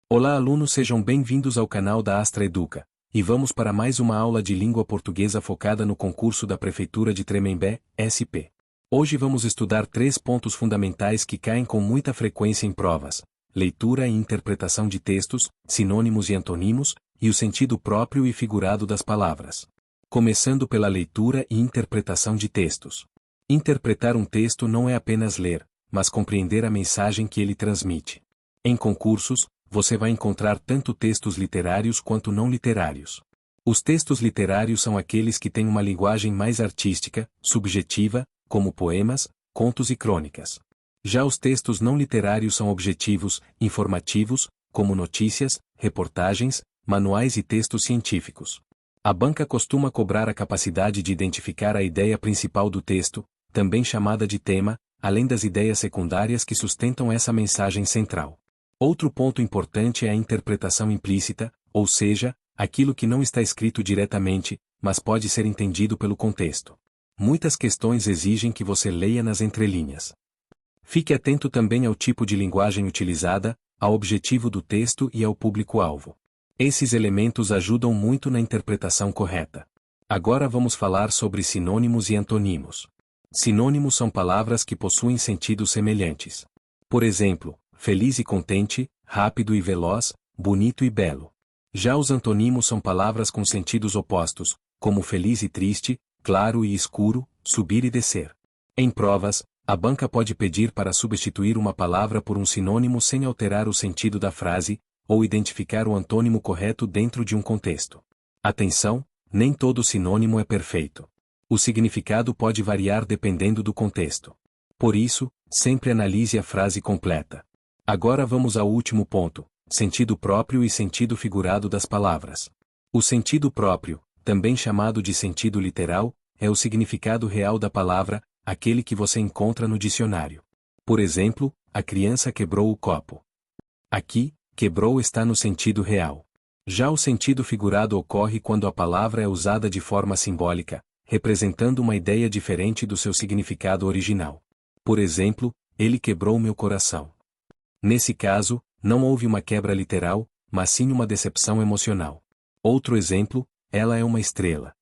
Olá, alunos, sejam bem-vindos ao canal da Astra Educa, e vamos para mais uma aula de língua portuguesa focada no concurso da Prefeitura de Tremembé, SP. Hoje vamos estudar 3 pontos fundamentais que caem com muita frequência em provas: leitura e interpretação de textos, sinônimos e antonímos, e o sentido próprio e figurado das palavras. Começando pela leitura e interpretação de textos. Interpretar um texto não é apenas ler, mas compreender a mensagem que ele transmite. Em concursos, você vai encontrar tanto textos literários quanto não literários. Os textos literários são aqueles que têm uma linguagem mais artística, subjetiva, como poemas, contos e crônicas. Já os textos não literários são objetivos, informativos, como notícias, reportagens, manuais e textos científicos. A banca costuma cobrar a capacidade de identificar a ideia principal do texto, também chamada de tema, além das ideias secundárias que sustentam essa mensagem central. Outro ponto importante é a interpretação implícita, ou seja, aquilo que não está escrito diretamente, mas pode ser entendido pelo contexto. Muitas questões exigem que você leia nas entrelinhas. Fique atento também ao tipo de linguagem utilizada, ao objetivo do texto e ao público-alvo. Esses elementos ajudam muito na interpretação correta. Agora vamos falar sobre sinônimos e antonímos. Sinônimos são palavras que possuem sentidos semelhantes. Por exemplo, feliz e contente, rápido e veloz, bonito e belo. Já os antonímos são palavras com sentidos opostos, como feliz e triste, claro e escuro, subir e descer. Em provas, a banca pode pedir para substituir uma palavra por um sinônimo sem alterar o sentido da frase, ou identificar o antônimo correto dentro de um contexto. Atenção, nem todo sinônimo é perfeito. O significado pode variar dependendo do contexto. Por isso, sempre analise a frase completa. Agora vamos ao último ponto: sentido próprio e sentido figurado das palavras. O sentido próprio, também chamado de sentido literal, é o significado real da palavra, aquele que você encontra no dicionário. Por exemplo, a criança quebrou o copo. Aqui, quebrou está no sentido real. Já o sentido figurado ocorre quando a palavra é usada de forma simbólica, representando uma ideia diferente do seu significado original. Por exemplo, ele quebrou meu coração. Nesse caso, não houve uma quebra literal, mas sim uma decepção emocional. Outro exemplo, ela é uma estrela.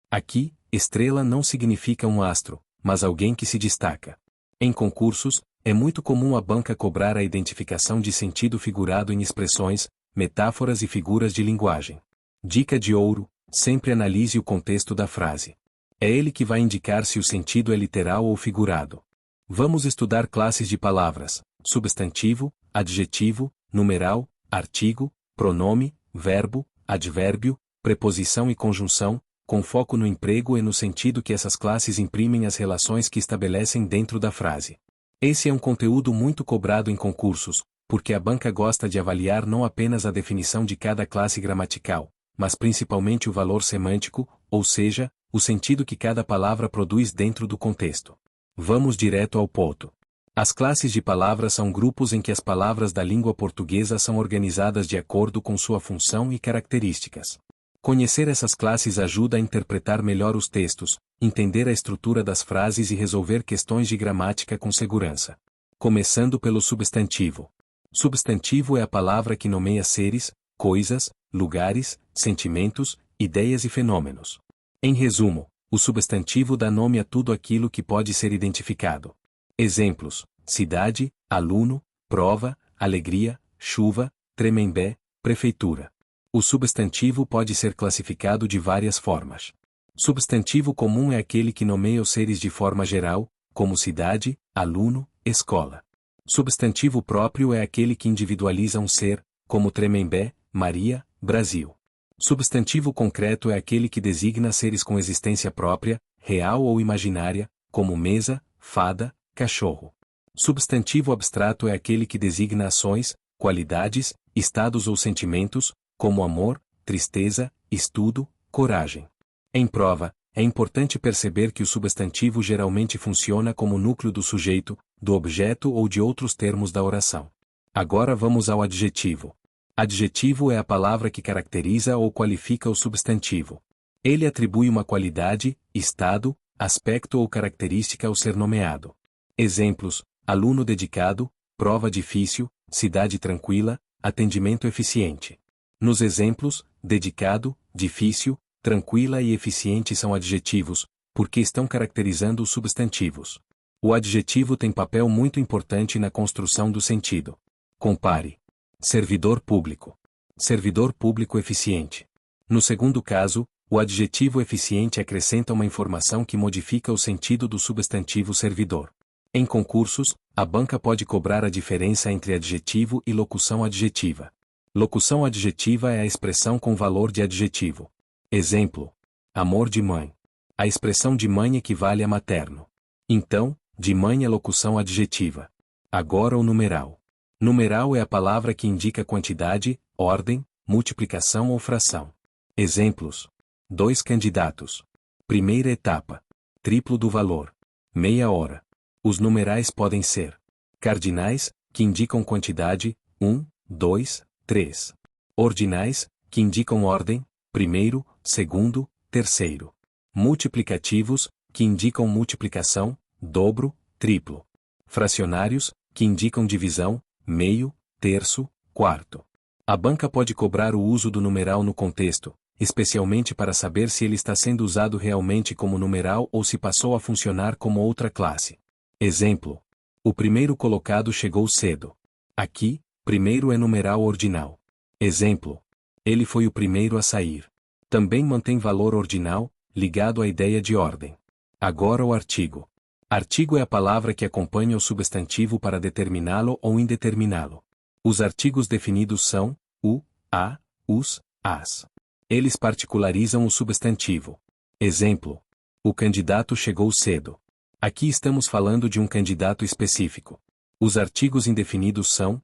Aqui, estrela não significa um astro, mas alguém que se destaca. Em concursos, é muito comum a banca cobrar a identificação de sentido figurado em expressões, metáforas e figuras de linguagem. Dica de ouro: sempre analise o contexto da frase. É ele que vai indicar se o sentido é literal ou figurado. Vamos estudar classes de palavras: substantivo, adjetivo, numeral, artigo, pronome, verbo, advérbio, preposição e conjunção, com foco no emprego e no sentido que essas classes imprimem às relações que estabelecem dentro da frase. Esse é um conteúdo muito cobrado em concursos, porque a banca gosta de avaliar não apenas a definição de cada classe gramatical, mas principalmente o valor semântico, ou seja, o sentido que cada palavra produz dentro do contexto. Vamos direto ao ponto. As classes de palavras são grupos em que as palavras da língua portuguesa são organizadas de acordo com sua função e características. Conhecer essas classes ajuda a interpretar melhor os textos, entender a estrutura das frases e resolver questões de gramática com segurança. Começando pelo substantivo. Substantivo é a palavra que nomeia seres, coisas, lugares, sentimentos, ideias e fenômenos. Em resumo, o substantivo dá nome a tudo aquilo que pode ser identificado. Exemplos: cidade, aluno, prova, alegria, chuva, Tremembé, prefeitura. O substantivo pode ser classificado de várias formas. Substantivo comum é aquele que nomeia os seres de forma geral, como cidade, aluno, escola. Substantivo próprio é aquele que individualiza um ser, como Tremembé, Maria, Brasil. Substantivo concreto é aquele que designa seres com existência própria, real ou imaginária, como mesa, fada, cachorro. Substantivo abstrato é aquele que designa ações, qualidades, estados ou sentimentos, como amor, tristeza, estudo, coragem. Em prova, é importante perceber que o substantivo geralmente funciona como núcleo do sujeito, do objeto ou de outros termos da oração. Agora vamos ao adjetivo. Adjetivo é a palavra que caracteriza ou qualifica o substantivo. Ele atribui uma qualidade, estado, aspecto ou característica ao ser nomeado. Exemplos: aluno dedicado, prova difícil, cidade tranquila, atendimento eficiente. Nos exemplos, dedicado, difícil, tranquila e eficiente são adjetivos, porque estão caracterizando os substantivos. O adjetivo tem papel muito importante na construção do sentido. Compare. Servidor público. Servidor público eficiente. No segundo caso, o adjetivo eficiente acrescenta uma informação que modifica o sentido do substantivo servidor. Em concursos, a banca pode cobrar a diferença entre adjetivo e locução adjetiva. Locução adjetiva é a expressão com valor de adjetivo. Exemplo: amor de mãe. A expressão de mãe equivale a materno. Então, de mãe é locução adjetiva. Agora o numeral. Numeral é a palavra que indica quantidade, ordem, multiplicação ou fração. Exemplos: 2 candidatos. Primeira etapa. Triplo do valor. Meia hora. Os numerais podem ser cardinais, que indicam quantidade, 1, 2, 3. Ordinais, que indicam ordem, primeiro, segundo, terceiro. Multiplicativos, que indicam multiplicação, dobro, triplo. Fracionários, que indicam divisão, meio, terço, quarto. A banca pode cobrar o uso do numeral no contexto, especialmente para saber se ele está sendo usado realmente como numeral ou se passou a funcionar como outra classe. Exemplo: o primeiro colocado chegou cedo. Aqui, primeiro é numeral ordinal. Exemplo: ele foi o primeiro a sair. Também mantém valor ordinal, ligado à ideia de ordem. Agora o artigo. Artigo é a palavra que acompanha o substantivo para determiná-lo ou indeterminá-lo. Os artigos definidos são o, a, os, as. Eles particularizam o substantivo. Exemplo: o candidato chegou cedo. Aqui estamos falando de um candidato específico. Os artigos indefinidos são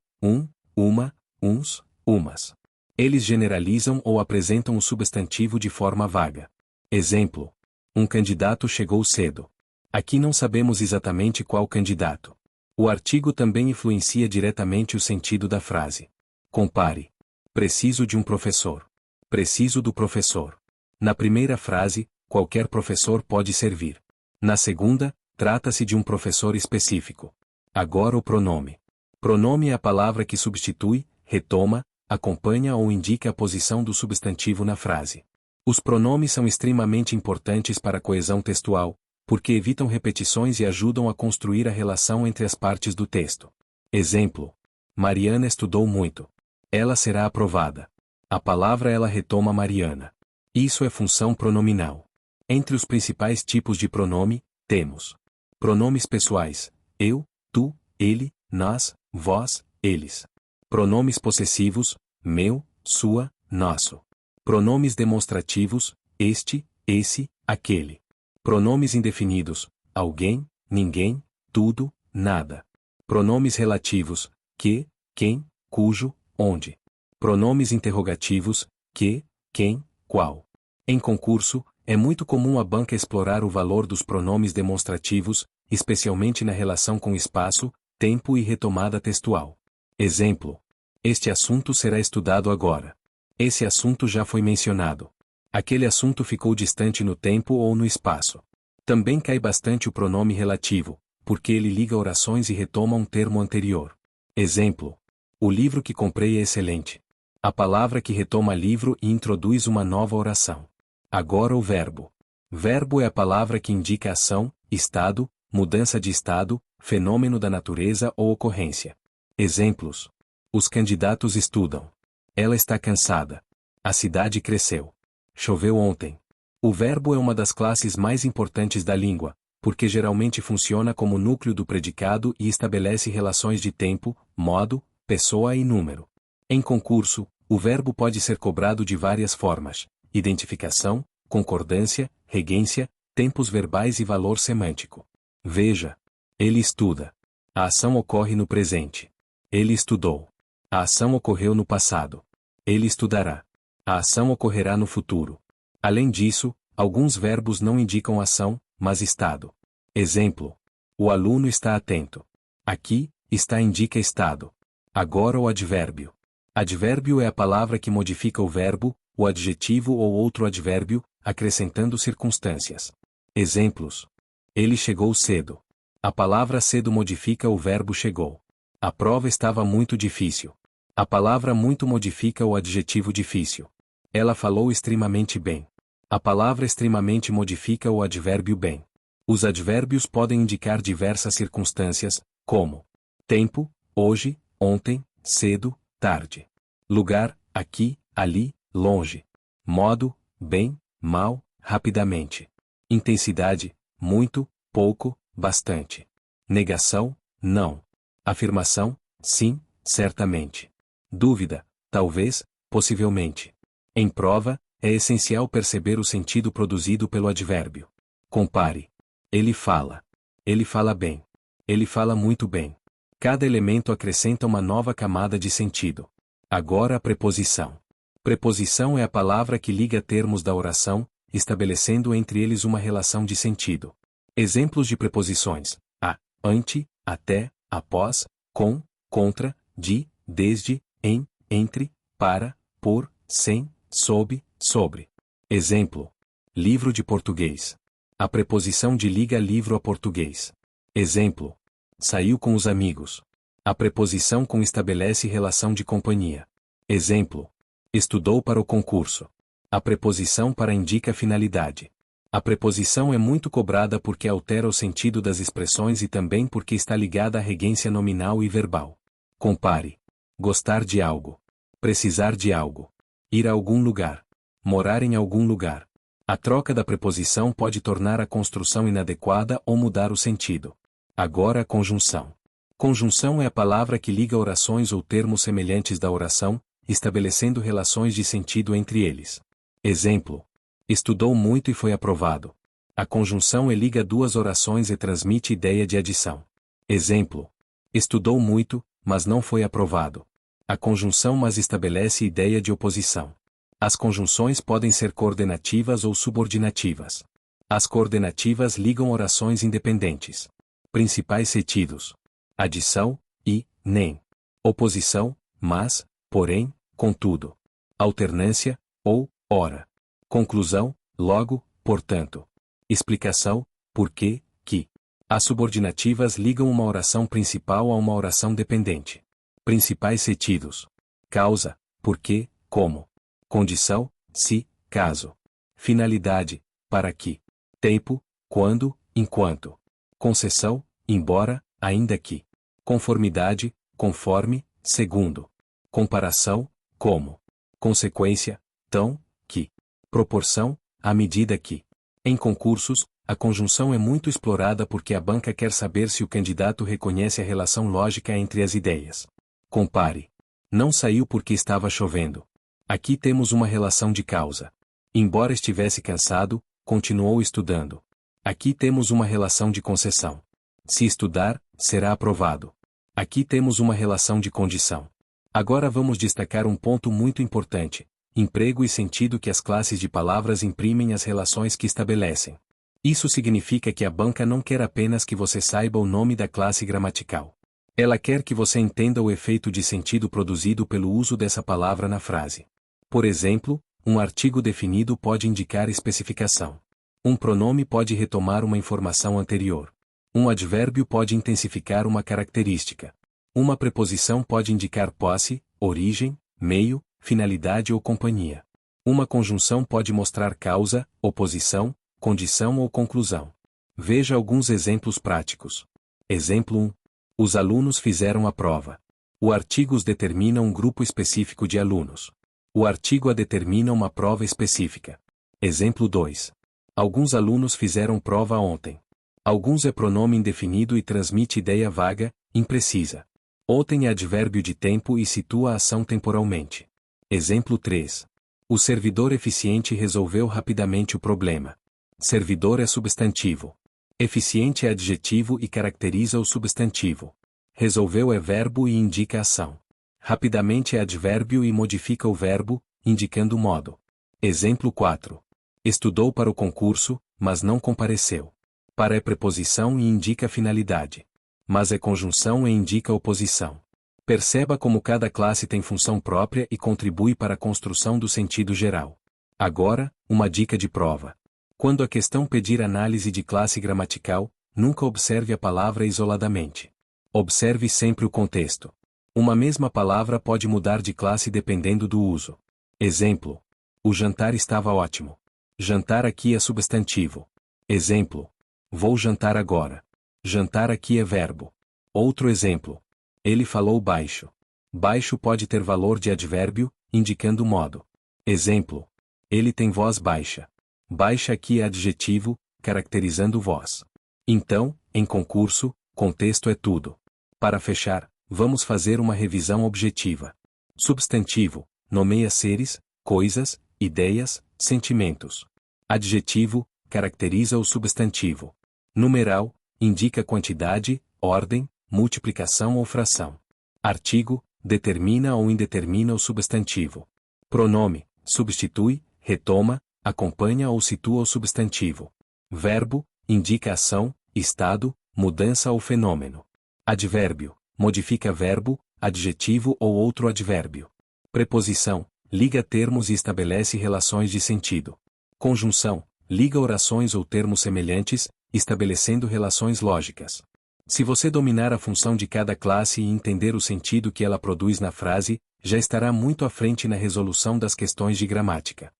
uma, uns, umas. Eles generalizam ou apresentam o substantivo de forma vaga. Exemplo: um candidato chegou cedo. Aqui não sabemos exatamente qual candidato. O artigo também influencia diretamente o sentido da frase. Compare. Preciso de um professor. Preciso do professor. Na primeira frase, qualquer professor pode servir. Na segunda, trata-se de um professor específico. Agora o pronome. Pronome é a palavra que substitui, retoma, acompanha ou indica a posição do substantivo na frase. Os pronomes são extremamente importantes para a coesão textual, porque evitam repetições e ajudam a construir a relação entre as partes do texto. Exemplo: Mariana estudou muito. Ela será aprovada. A palavra ela retoma Mariana. Isso é função pronominal. Entre os principais tipos de pronome, temos pronomes pessoais: eu, tu, ele, nós, vós, eles. Pronomes possessivos: meu, sua, nosso. Pronomes demonstrativos: este, esse, aquele. Pronomes indefinidos: alguém, ninguém, tudo, nada. Pronomes relativos: que, quem, cujo, onde. Pronomes interrogativos: que, quem, qual. Em concurso, é muito comum a banca explorar o valor dos pronomes demonstrativos, especialmente na relação com espaço, tempo e retomada textual. Exemplo: este assunto será estudado agora. Esse assunto já foi mencionado. Aquele assunto ficou distante no tempo ou no espaço. Também cai bastante o pronome relativo, porque ele liga orações e retoma um termo anterior. Exemplo: o livro que comprei é excelente. A palavra que retoma livro e introduz uma nova oração. Agora o verbo. Verbo é a palavra que indica ação, estado, mudança de estado, fenômeno da natureza ou ocorrência. Exemplos: os candidatos estudam. Ela está cansada. A cidade cresceu. Choveu ontem. O verbo é uma das classes mais importantes da língua, porque geralmente funciona como núcleo do predicado e estabelece relações de tempo, modo, pessoa e número. Em concurso, o verbo pode ser cobrado de várias formas: identificação, concordância, regência, tempos verbais e valor semântico. Veja: ele estuda. A ação ocorre no presente. Ele estudou. A ação ocorreu no passado. Ele estudará. A ação ocorrerá no futuro. Além disso, alguns verbos não indicam ação, mas estado. Exemplo: o aluno está atento. Aqui, está indica estado. Agora o advérbio. Advérbio é a palavra que modifica o verbo, o adjetivo ou outro advérbio, acrescentando circunstâncias. Exemplos: ele chegou cedo. A palavra cedo modifica o verbo chegou. A prova estava muito difícil. A palavra muito modifica o adjetivo difícil. Ela falou extremamente bem. A palavra extremamente modifica o advérbio bem. Os advérbios podem indicar diversas circunstâncias, como tempo, hoje, ontem, cedo, tarde. Lugar, aqui, ali, longe. Modo, bem, mal, rapidamente. Intensidade, muito, pouco, bastante. Negação, não. Afirmação, sim, certamente. Dúvida, talvez, possivelmente. Em prova, é essencial perceber o sentido produzido pelo advérbio. Compare. Ele fala. Ele fala bem. Ele fala muito bem. Cada elemento acrescenta uma nova camada de sentido. Agora a preposição. Preposição é a palavra que liga termos da oração, estabelecendo entre eles uma relação de sentido. Exemplos de preposições: a, ante, até, após, com, contra, de, desde, em, entre, para, por, sem, sob, sobre. Exemplo: livro de português. A preposição de liga livro a português. Exemplo: saiu com os amigos. A preposição com estabelece relação de companhia. Exemplo: estudou para o concurso. A preposição para indica finalidade. A preposição é muito cobrada porque altera o sentido das expressões e também porque está ligada à regência nominal e verbal. Compare. Gostar de algo. Precisar de algo. Ir a algum lugar. Morar em algum lugar. A troca da preposição pode tornar a construção inadequada ou mudar o sentido. Agora a conjunção. Conjunção é a palavra que liga orações ou termos semelhantes da oração, estabelecendo relações de sentido entre eles. Exemplo: estudou muito e foi aprovado. A conjunção liga duas orações e transmite ideia de adição. Exemplo: estudou muito, mas não foi aprovado. A conjunção mas estabelece ideia de oposição. As conjunções podem ser coordenativas ou subordinativas. As coordenativas ligam orações independentes. Principais sentidos: adição, e, nem. Oposição, mas, porém, contudo. Alternância, ou, ora. Conclusão, logo, portanto. Explicação, porque, que. As subordinativas ligam uma oração principal a uma oração dependente. Principais sentidos: causa, porque, como. Condição, se, caso. Finalidade, para que. Tempo, quando, enquanto. Concessão, embora, ainda que. Conformidade, conforme, segundo. Comparação, como. Consequência, tão, que. Proporção, à medida que. Em concursos, a conjunção é muito explorada porque a banca quer saber se o candidato reconhece a relação lógica entre as ideias. Compare. Não saiu porque estava chovendo. Aqui temos uma relação de causa. Embora estivesse cansado, continuou estudando. Aqui temos uma relação de concessão. Se estudar, será aprovado. Aqui temos uma relação de condição. Agora vamos destacar um ponto muito importante: emprego e sentido que as classes de palavras imprimem às relações que estabelecem. Isso significa que a banca não quer apenas que você saiba o nome da classe gramatical. Ela quer que você entenda o efeito de sentido produzido pelo uso dessa palavra na frase. Por exemplo, um artigo definido pode indicar especificação. Um pronome pode retomar uma informação anterior. Um advérbio pode intensificar uma característica. Uma preposição pode indicar posse, origem, meio, finalidade ou companhia. Uma conjunção pode mostrar causa, oposição, condição ou conclusão. Veja alguns exemplos práticos. Exemplo 1. Os alunos fizeram a prova. O artigo os determina um grupo específico de alunos. O artigo a determina uma prova específica. Exemplo 2. Alguns alunos fizeram prova ontem. Alguns é pronome indefinido e transmite ideia vaga, imprecisa. Ontem é advérbio de tempo e situa a ação temporalmente. Exemplo 3. O servidor eficiente resolveu rapidamente o problema. Servidor é substantivo. Eficiente é adjetivo e caracteriza o substantivo. Resolveu é verbo e indica ação. Rapidamente é advérbio e modifica o verbo, indicando o modo. Exemplo 4. Estudou para o concurso, mas não compareceu. Para é preposição e indica finalidade. Mas é conjunção e indica oposição. Perceba como cada classe tem função própria e contribui para a construção do sentido geral. Agora, uma dica de prova. Quando a questão pedir análise de classe gramatical, nunca observe a palavra isoladamente. Observe sempre o contexto. Uma mesma palavra pode mudar de classe dependendo do uso. Exemplo: o jantar estava ótimo. Jantar aqui é substantivo. Exemplo: vou jantar agora. Jantar aqui é verbo. Outro exemplo: ele falou baixo. Baixo pode ter valor de advérbio, indicando modo. Exemplo: ele tem voz baixa. Baixa aqui é adjetivo, caracterizando voz. Então, em concurso, contexto é tudo. Para fechar, vamos fazer uma revisão objetiva. Substantivo: nomeia seres, coisas, ideias, sentimentos. Adjetivo: caracteriza o substantivo. Numeral: indica quantidade, ordem, multiplicação ou fração. Artigo: determina ou indetermina o substantivo. Pronome: substitui, retoma, acompanha ou situa o substantivo. Verbo: indica ação, estado, mudança ou fenômeno. Advérbio: modifica verbo, adjetivo ou outro advérbio. Preposição: liga termos e estabelece relações de sentido. Conjunção: liga orações ou termos semelhantes, estabelecendo relações lógicas. Se você dominar a função de cada classe e entender o sentido que ela produz na frase, já estará muito à frente na resolução das questões de gramática.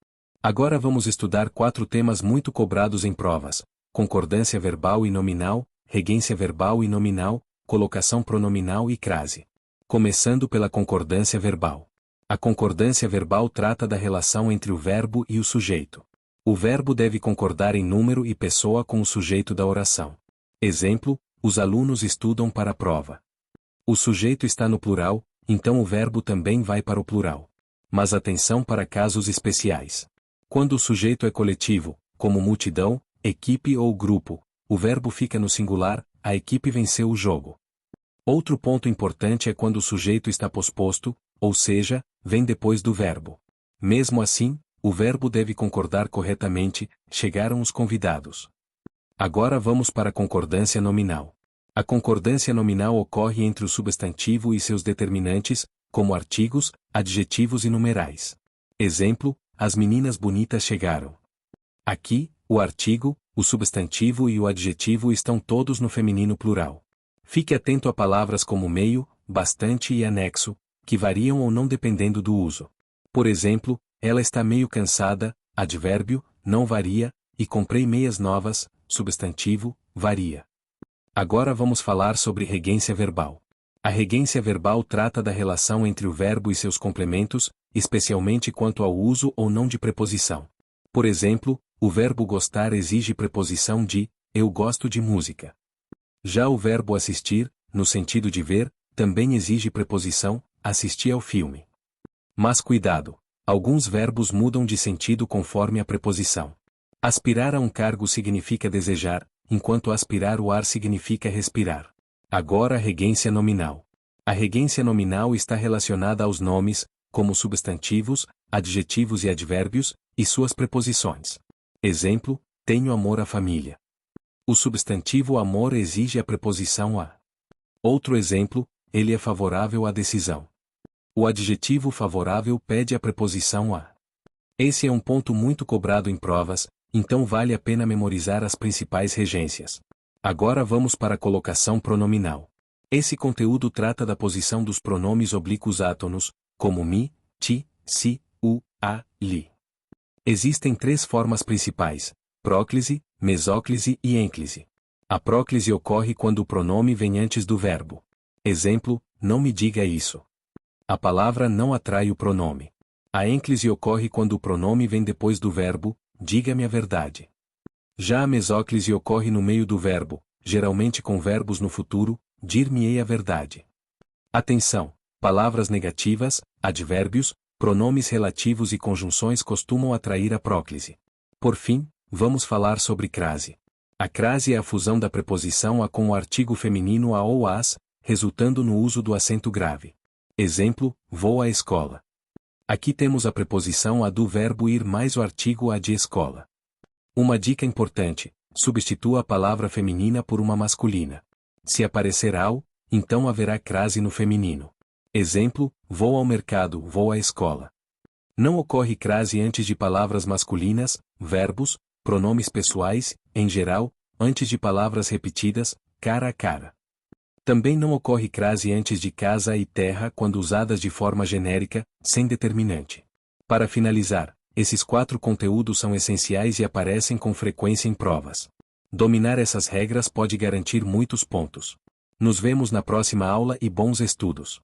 Agora vamos estudar 4 temas muito cobrados em provas: concordância verbal e nominal, regência verbal e nominal, colocação pronominal e crase. Começando pela concordância verbal. A concordância verbal trata da relação entre o verbo e o sujeito. O verbo deve concordar em número e pessoa com o sujeito da oração. Exemplo: os alunos estudam para a prova. O sujeito está no plural, então o verbo também vai para o plural. Mas atenção para casos especiais. Quando o sujeito é coletivo, como multidão, equipe ou grupo, o verbo fica no singular: a equipe venceu o jogo. Outro ponto importante é quando o sujeito está posposto, ou seja, vem depois do verbo. Mesmo assim, o verbo deve concordar corretamente: chegaram os convidados. Agora vamos para a concordância nominal. A concordância nominal ocorre entre o substantivo e seus determinantes, como artigos, adjetivos e numerais. Exemplo: as meninas bonitas chegaram. Aqui, o artigo, o substantivo e o adjetivo estão todos no feminino plural. Fique atento a palavras como meio, bastante e anexo, que variam ou não dependendo do uso. Por exemplo, ela está meio cansada, advérbio, não varia, e comprei meias novas, substantivo, varia. Agora vamos falar sobre regência verbal. A regência verbal trata da relação entre o verbo e seus complementos, especialmente quanto ao uso ou não de preposição. Por exemplo, o verbo gostar exige preposição de eu gosto de música. Já o verbo assistir, no sentido de ver, também exige preposição assisti ao filme. Mas cuidado, alguns verbos mudam de sentido conforme a preposição. Aspirar a um cargo significa desejar, enquanto aspirar o ar significa respirar. Agora a regência nominal. A regência nominal está relacionada aos nomes, como substantivos, adjetivos e advérbios, e suas preposições. Exemplo: tenho amor à família. O substantivo amor exige a preposição a. Outro exemplo: ele é favorável à decisão. O adjetivo favorável pede a preposição a. Esse é um ponto muito cobrado em provas, então vale a pena memorizar as principais regências. Agora vamos para a colocação pronominal. Esse conteúdo trata da posição dos pronomes oblíquos átonos, como mi, ti, si, u, a, li. Existem 3 formas principais: próclise, mesóclise e ênclise. A próclise ocorre quando o pronome vem antes do verbo. Exemplo: não me diga isso. A palavra não atrai o pronome. A ênclise ocorre quando o pronome vem depois do verbo: diga-me a verdade. Já a mesóclise ocorre no meio do verbo, geralmente com verbos no futuro: dir-me-ei a verdade. Atenção! Palavras negativas, advérbios, pronomes relativos e conjunções costumam atrair a próclise. Por fim, vamos falar sobre crase. A crase é a fusão da preposição a com o artigo feminino a ou as, resultando no uso do acento grave. Exemplo: vou à escola. Aqui temos a preposição a do verbo ir mais o artigo a de escola. Uma dica importante: substitua a palavra feminina por uma masculina. Se aparecer ao, então haverá crase no feminino. Exemplo: vou ao mercado, vou à escola. Não ocorre crase antes de palavras masculinas, verbos, pronomes pessoais, em geral, antes de palavras repetidas, cara a cara. Também não ocorre crase antes de casa e terra quando usadas de forma genérica, sem determinante. Para finalizar, esses 4 conteúdos são essenciais e aparecem com frequência em provas. Dominar essas regras pode garantir muitos pontos. Nos vemos na próxima aula e bons estudos!